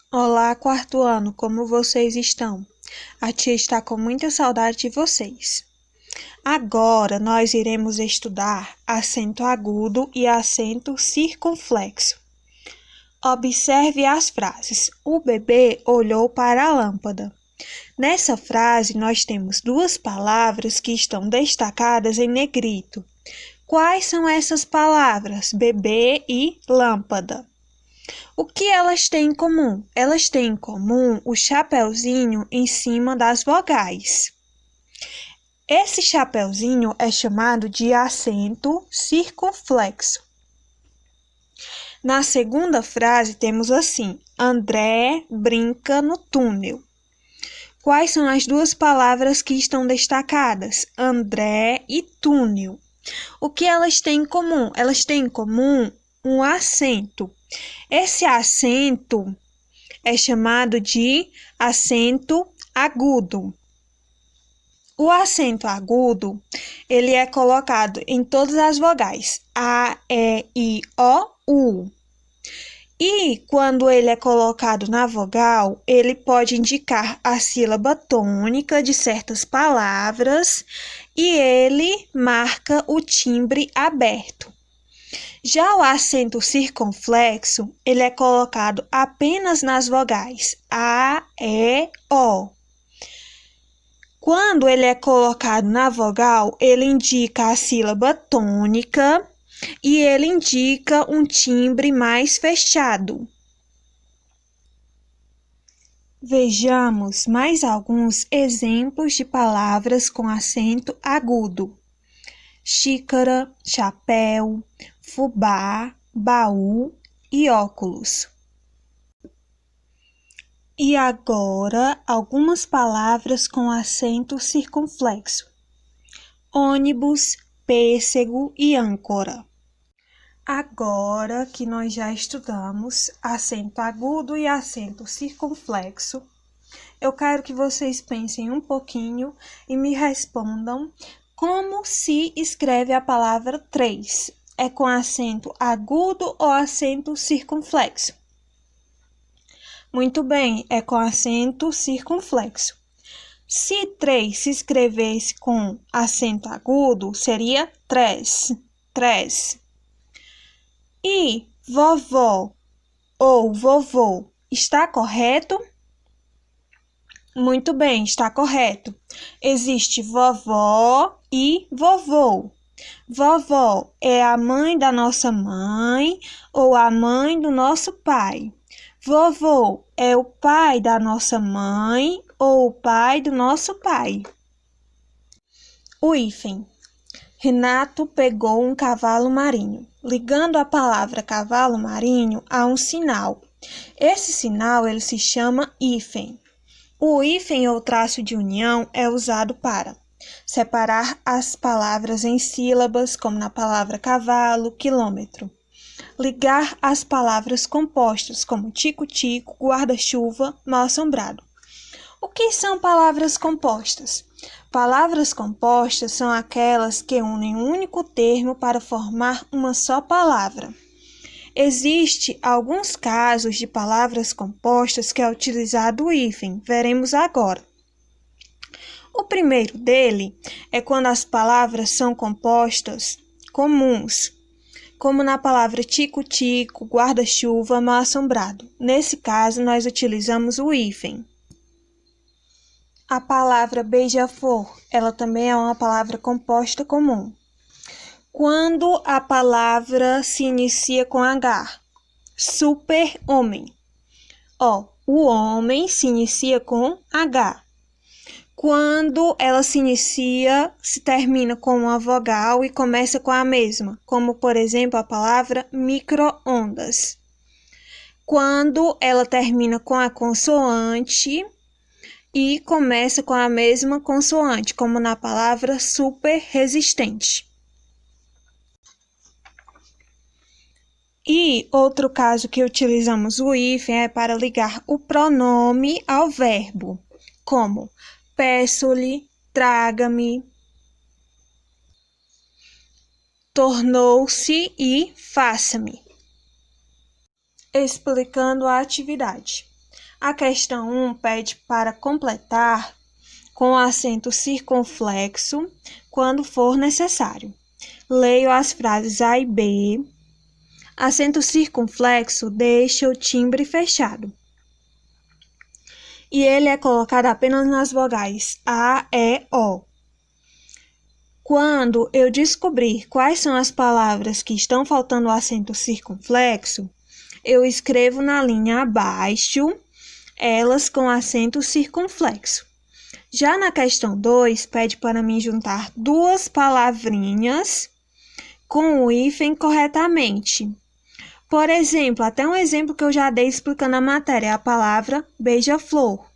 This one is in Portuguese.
Olá, quarto ano, como vocês estão? A tia está com muita saudade de vocês. Agora nós iremos estudar acento agudo e acento circunflexo. Observe as frases. O bebê olhou para a lâmpada. Nessa frase, nós temos duas palavras que estão destacadas em negrito. Quais são essas palavras? Bebê e lâmpada. O que elas têm em comum? Elas têm em comum o chapeuzinho em cima das vogais. Esse chapeuzinho é chamado de acento circunflexo. Na segunda frase temos assim: André brinca no túnel. Quais são as duas palavras que estão destacadas? André e túnel. O que elas têm em comum? Elas têm em comum um acento. Esse acento é chamado de acento agudo. O acento agudo, ele é colocado em todas as vogais, A, E, I, O, U. E quando ele é colocado na vogal, ele pode indicar a sílaba tônica de certas palavras e ele marca o timbre aberto. Já o acento circunflexo, ele é colocado apenas nas vogais A, E, O. Quando ele é colocado na vogal, ele indica a sílaba tônica e ele indica um timbre mais fechado. Vejamos mais alguns exemplos de palavras com acento agudo: xícara, chapéu, fubá, baú e óculos. E agora, algumas palavras com acento circunflexo: ônibus, pêssego e âncora. Agora que nós já estudamos acento agudo e acento circunflexo, eu quero que vocês pensem um pouquinho e me respondam como se escreve a palavra três. É com acento agudo ou acento circunflexo? Muito bem, é com acento circunflexo. Se três se escrevesse com acento agudo, seria três, três. E vovó ou vovô, está correto? Muito bem, está correto. Existe vovó e vovô. Vovó é a mãe da nossa mãe ou a mãe do nosso pai. Vovô é o pai da nossa mãe ou o pai do nosso pai. O hífen. Renato pegou um cavalo marinho. Ligando a palavra cavalo marinho a um sinal. Esse sinal ele se chama hífen. O hífen ou traço de união é usado para separar as palavras em sílabas, como na palavra cavalo, quilômetro. Ligar as palavras compostas, como tico-tico, guarda-chuva, mal-assombrado. O que são palavras compostas? Palavras compostas são aquelas que unem um único termo para formar uma só palavra. Existem alguns casos de palavras compostas que é utilizado o hífen, veremos agora. O primeiro dele é quando as palavras são compostas comuns, como na palavra tico-tico, guarda-chuva, mal-assombrado. Nesse caso, nós utilizamos o hífen. A palavra beija-flor, ela também é uma palavra composta comum. Quando a palavra se inicia com H, super-homem. O homem se inicia com H. Quando ela se termina com uma vogal e começa com a mesma, como, por exemplo, a palavra micro-ondas. Quando ela termina com a consoante e começa com a mesma consoante, como na palavra super resistente. E outro caso que utilizamos o hífen é para ligar o pronome ao verbo, como peço-lhe, traga-me, tornou-se e faça-me. Explicando a atividade. A questão 1 pede para completar com acento circunflexo quando for necessário. Leio as frases A e B. Acento circunflexo deixa o timbre fechado. E ele é colocado apenas nas vogais A, E, O. Quando eu descobrir quais são as palavras que estão faltando o acento circunflexo, eu escrevo na linha abaixo elas com acento circunflexo. Já na questão 2, pede para mim juntar duas palavrinhas com o hífen corretamente. Por exemplo, até um exemplo que eu já dei explicando a matéria, a palavra beija-flor.